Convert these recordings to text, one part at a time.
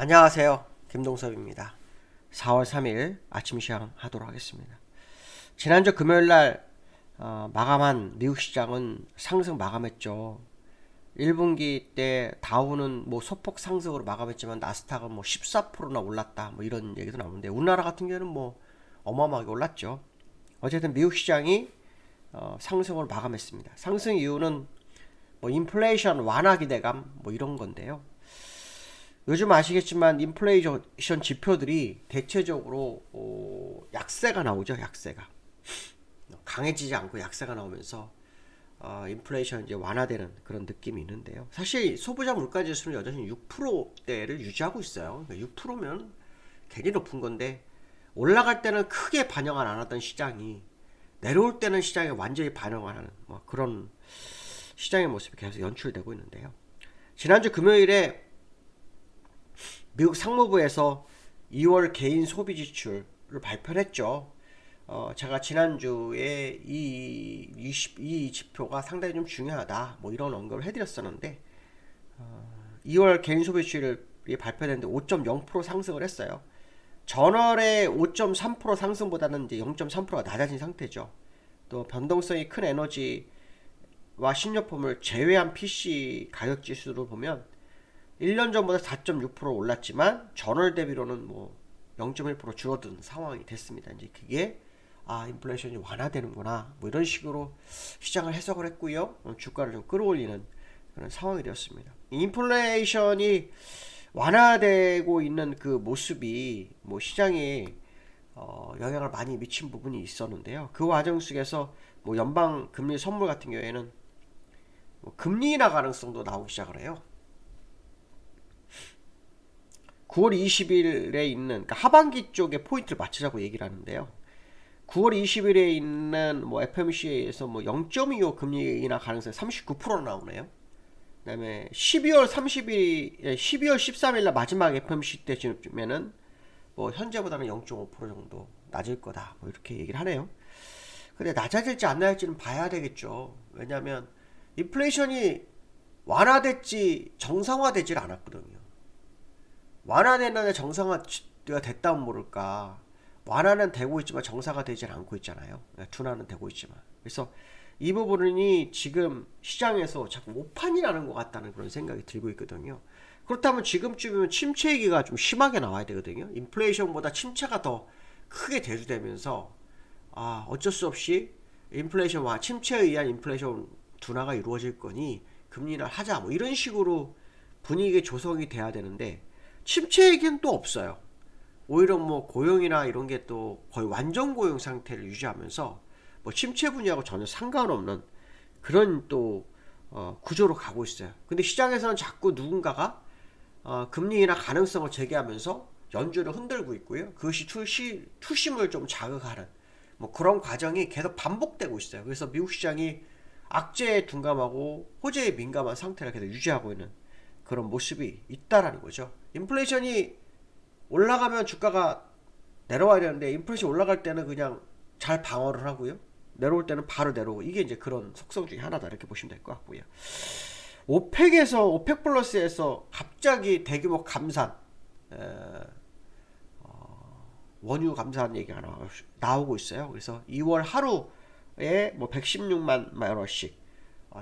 안녕하세요. 김동섭입니다. 4월 3일 아침 시장 하도록 하겠습니다. 지난주 금요일날 마감한 미국 시장은 상승 마감했죠. 1분기 때 다우는 뭐 소폭 상승으로 마감했지만 나스닥은 뭐 14%나 올랐다 뭐 이런 얘기도 나오는데 우리나라 같은 경우는 뭐 어마어마하게 올랐죠. 어쨌든 미국 시장이 상승으로 마감했습니다. 상승 이유는 뭐 인플레이션 완화 기대감 뭐 이런 건데요. 요즘 아시겠지만 인플레이션 지표들이 대체적으로 약세가 나오죠. 약세가 강해지지 않고 약세가 나오면서 인플레이션 이제 완화되는 그런 느낌이 있는데요. 사실 소비자 물가 지수는 여전히 6%대를 유지하고 있어요. 그러니까 6%면 괜히 높은 건데 올라갈 때는 크게 반영을 안 하던 시장이 내려올 때는 시장에 완전히 반영을 하는 뭐 그런 시장의 모습이 계속 연출되고 있는데요. 지난주 금요일에 미국 상무부에서 2월 개인 소비 지출을 발표를 했죠. 제가 지난주에 이 지표가 상당히 좀 중요하다 뭐 이런 언급을 해드렸었는데 2월 개인 소비 지출이 발표됐는데 5.0% 상승을 했어요. 전월의 5.3% 상승보다는 이제 0.3%가 낮아진 상태죠. 또 변동성이 큰 에너지와 신제품을 제외한 PC 가격 지수로 보면 1년 전보다 4.6% 올랐지만 전월 대비로는 뭐 0.1% 줄어든 상황이 됐습니다. 이제 그게 인플레이션이 완화되는구나 뭐 이런 식으로 시장을 해석을 했고요. 주가를 좀 끌어올리는 그런 상황이 되었습니다. 인플레이션이 완화되고 있는 그 모습이 뭐 시장에 영향을 많이 미친 부분이 있었는데요. 그 과정 속에서 뭐 연방 금리 선물 같은 경우에는 뭐 금리 인하 가능성도 나오기 시작을 해요. 9월 20일에 있는 그러니까 하반기 쪽에 포인트를 맞추자고 얘기를 하는데요. 9월 20일에 있는 뭐 FOMC에서 뭐 0.25 금리 인하 가능성이 39% 나오네요. 그다음에 12월 13일 날 마지막 FOMC 때쯤에는 뭐 현재보다는 0.5% 정도 낮을 거다. 뭐 이렇게 얘기를 하네요. 근데 낮아질지 안 낮아질지는 봐야 되겠죠. 왜냐하면 인플레이션이 완화됐지 정상화되질 않았거든요. 완화됐는데 정상화가 됐다면 모를까. 완화는 되고 있지만 정상화 되질 않고 있잖아요. 둔화는 되고 있지만. 그래서 이 부분이 지금 시장에서 자꾸 오판이 나는 것 같다는 그런 생각이 들고 있거든요. 그렇다면 지금쯤이면 침체 위기가 좀 심하게 나와야 되거든요. 인플레이션보다 침체가 더 크게 대두되면서 어쩔 수 없이 인플레이션과 침체에 의한 인플레이션 둔화가 이루어질 거니 금리를 하자 뭐 이런 식으로 분위기 조성이 돼야 되는데 침체 얘기는 또 없어요. 오히려 뭐 고용이나 이런 게 또 거의 완전 고용 상태를 유지하면서 뭐 침체 분야하고 전혀 상관없는 그런 또 구조로 가고 있어요. 근데 시장에서는 자꾸 누군가가 금리 인하 가능성을 제기하면서 연준을 흔들고 있고요. 그것이 투심을 좀 자극하는 뭐 그런 과정이 계속 반복되고 있어요. 그래서 미국 시장이 악재에 둔감하고 호재에 민감한 상태를 계속 유지하고 있는 그런 모습이 있다라는 거죠. 인플레이션이 올라가면 주가가 내려와야 되는데 인플레이션 올라갈 때는 그냥 잘 방어를 하고요. 내려올 때는 바로 내려오고 이게 이제 그런 속성 중에 하나다 이렇게 보시면 될 것 같고요. 오펙 플러스에서 갑자기 대규모 감산 원유 감산 얘기가 나오고 있어요. 그래서 2월 하루에 뭐 116만 바럴씩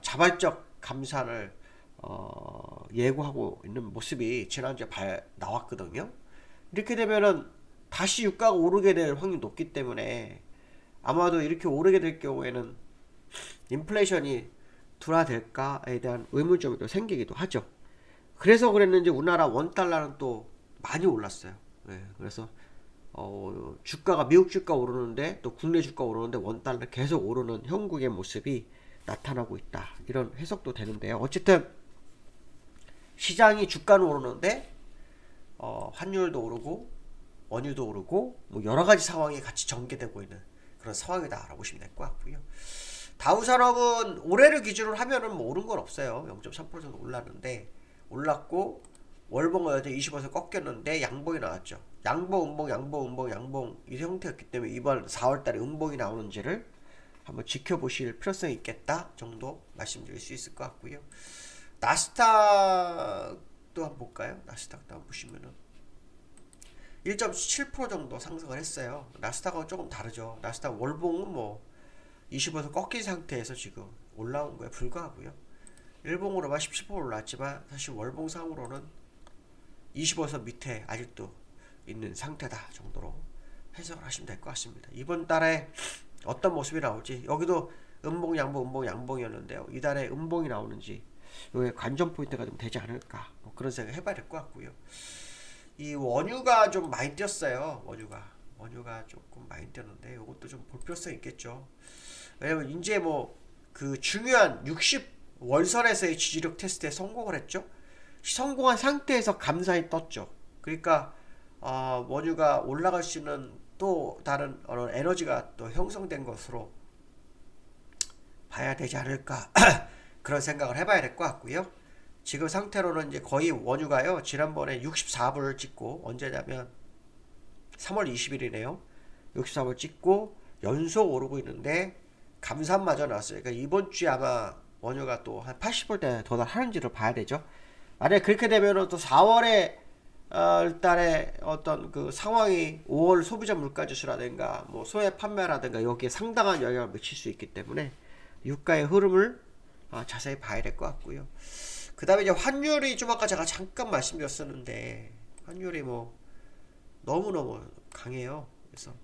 자발적 감산을 예고하고 있는 모습이 지난주에 나왔거든요. 이렇게 되면은 다시 유가가 오르게 될 확률이 높기 때문에 아마도 이렇게 오르게 될 경우에는 인플레이션이 둔화될까에 대한 의문점이 또 생기기도 하죠. 그래서 그랬는지 우리나라 원달러는 또 많이 올랐어요. 네, 그래서 주가가 미국 주가 오르는데 또 국내 주가 오르는데 원달러 계속 오르는 형국의 모습이 나타나고 있다. 이런 해석도 되는데요. 어쨌든 시장이 주가는 오르는데 환율도 오르고 원유도 오르고 뭐 여러 가지 상황이 같이 전개되고 있는 그런 상황이다라고 보시면 될 것 같고요. 다우산업은 올해를 기준으로 하면은 뭐 오른 건 없어요. 0.3% 정도 올랐는데 올랐고 월봉은 어제 20에서 꺾였는데 양봉이 나왔죠. 양봉, 음봉, 양봉, 음봉, 양봉 이 형태였기 때문에 이번 4월달에 음봉이 나오는지를 한번 지켜보실 필요성이 있겠다 정도 말씀드릴 수 있을 것 같고요. 나스닥도 한번 볼까요? 나스닥도 한번 보시면은 1.7% 정도 상승을 했어요. 나스닥은 조금 다르죠. 나스닥 월봉은 뭐 20에서 꺾인 상태에서 지금 올라온 거에 불과하고요. 일봉으로만 17% 올랐지만 사실 월봉상으로는 25에서 밑에 아직도 있는 상태다 정도로 해석을 하시면 될 것 같습니다. 이번 달에 어떤 모습이 나올지, 여기도 음봉 양봉 음봉 양봉이었는데요. 이달에 음봉이 나오는지 이게 관전 포인트가 좀 되지 않을까, 뭐 그런 생각 해봐야 될 것 같고요. 이 원유가 좀 많이 뛰었어요. 원유가 조금 많이 뛰었는데 이것도 좀 볼 필요성 있겠죠. 왜냐면 이제 뭐 그 중요한 60 월선에서의 지지력 테스트에 성공을 했죠. 성공한 상태에서 감산이 떴죠. 그러니까 원유가 올라갈 수 있는 또 다른 에너지가 또 형성된 것으로 봐야 되지 않을까 그런 생각을 해봐야 될 것 같고요. 지금 상태로는 이제 거의 원유가요, 지난번에 64불을 찍고, 언제냐면 3월 20일이네요 64불 찍고 연속 오르고 있는데 감산마저 나왔어요. 그러니까 이번 주에 아마 원유가 또 한 80불대 도달하는지를 봐야 되죠. 만약에 그렇게 되면은 또 4월에 일단에 어떤 그 상황이 5월 소비자 물가지수라든가 뭐 소액 판매라든가 여기에 상당한 영향을 미칠 수 있기 때문에 유가의 흐름을 자세히 봐야 될 것 같고요. 그 다음에 이제 환율이 좀 아까 제가 잠깐 말씀드렸었는데, 환율이 뭐 너무너무 강해요. 그래서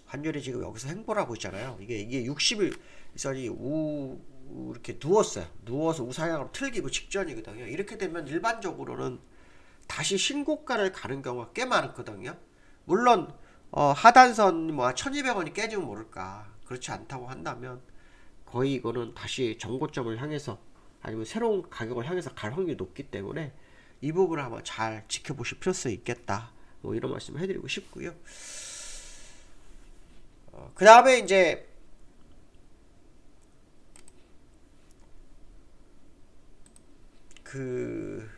환율이 지금 여기서 횡보를 하고 있잖아요. 이게 60일 이선이 이렇게 누워서 우상향으로 틀기고 직전이거든요. 이렇게 되면 일반적으로는 다시 신고가를 가는 경우가 꽤 많거든요. 물론 하단선 뭐 1200원이 깨지면 모를까, 그렇지 않다고 한다면 거의 이거는 다시 정고점을 향해서 아니면 새로운 가격을 향해서 갈 확률이 높기 때문에 이 부분을 한번 잘 지켜보실 필요성이 있겠다, 뭐 이런 말씀을 해드리고 싶고요. 그 다음에 이제 그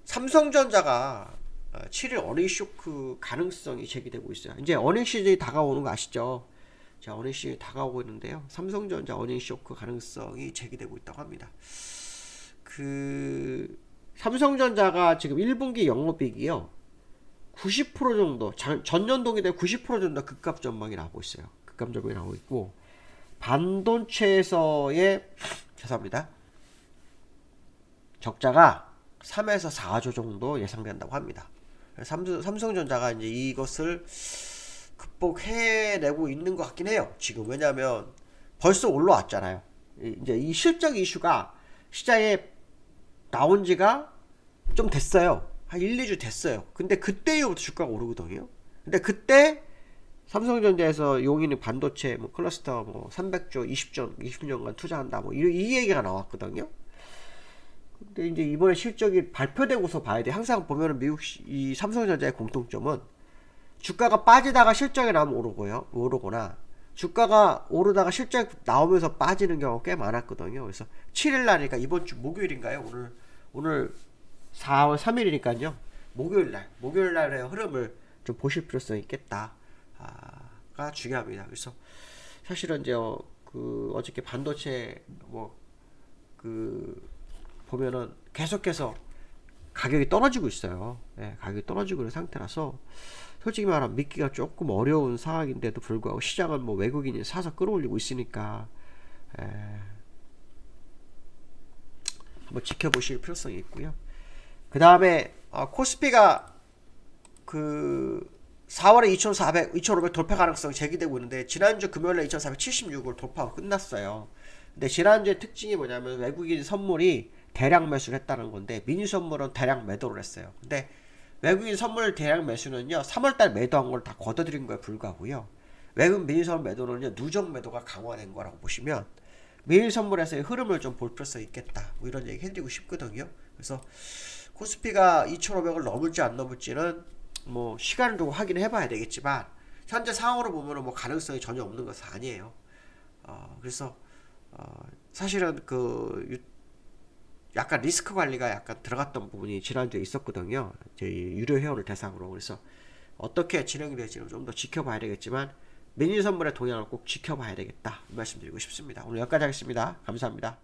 삼성전자가 7일 어닝 쇼크 가능성이 제기되고 있어요. 이제 어닝 시즌이 다가오는 거 아시죠? 자, 어닝 시즌이 다가오고 있는데요. 삼성전자 어닝 쇼크 가능성이 제기되고 있다고 합니다. 그 삼성전자가 지금 1분기 영업이익이요 90% 정도, 전년 동기대 90% 정도 급감 전망이 나오고 있어요. 급감 전망이 나오고 있고, 반도체에서의 죄송합니다, 적자가 3에서 4조 정도 예상된다고 합니다. 삼성전자가 이제 이것을 극복해내고 있는 것 같긴 해요. 지금 왜냐하면 벌써 올라왔잖아요. 이제 이 실적 이슈가 시장에 나온 지가 좀 됐어요. 한 1, 2주 됐어요. 근데 그때 이후부터 주가가 오르거든요. 근데 그때 삼성전자에서 용인의 반도체 뭐 클러스터 뭐 300조 20년간 투자한다 뭐 이 얘기가 나왔거든요. 근데 이제 이번에 실적이 발표되고서 봐야 돼. 항상 보면은 미국 이 삼성전자의 공통점은 주가가 빠지다가 실적이 나오면 오르거나 주가가 오르다가 실적 나오면서 빠지는 경우가 꽤 많았거든요. 그래서 7일날이니까 이번 주 목요일인가요? 오늘 4월 3일이니까요. 목요일날의 흐름을 좀 보실 필요성이 있겠다가 중요합니다. 그래서 사실은 이제 그 어저께 반도체 보면은 계속해서 가격이 떨어지고 있어요. 예, 가격이 떨어지고 있는 상태라서 솔직히 말하면 믿기가 조금 어려운 상황인데도 불구하고 시장은 뭐 외국인이 사서 끌어올리고 있으니까 한번 지켜보실 필요성이 있고요. 그 다음에 코스피가 그 4월에 2,500 돌파 가능성이 제기되고 있는데, 지난주 금요일에 2,476을 돌파하고 끝났어요. 근데 지난주의 특징이 뭐냐면 외국인 선물이 대량 매수를 했다는 건데, 미니 선물은 대량 매도를 했어요. 근데 외국인 선물 대량 매수는요 3월달 매도한 걸 다 걷어들인 거에 불과하고요, 외국인 미니 선물 매도는요 누적 매도가 강화된 거라고 보시면 미니 선물에서의 흐름을 좀 볼 필요성이 있겠다, 뭐 이런 얘기 해드리고 싶거든요. 그래서 코스피가 2,500을 넘을지 안 넘을지는 뭐 시간을 두고 확인해 봐야 되겠지만, 현재 상황으로 보면은 뭐 가능성이 전혀 없는 것은 아니에요. 그래서 사실은 그 약간 리스크 관리가 약간 들어갔던 부분이 지난주에 있었거든요. 저희 유료 회원을 대상으로. 그래서 어떻게 진행이 될지는 좀 더 지켜봐야 되겠지만 미니 선물의 동향을 꼭 지켜봐야 되겠다, 말씀드리고 싶습니다. 오늘 여기까지 하겠습니다. 감사합니다.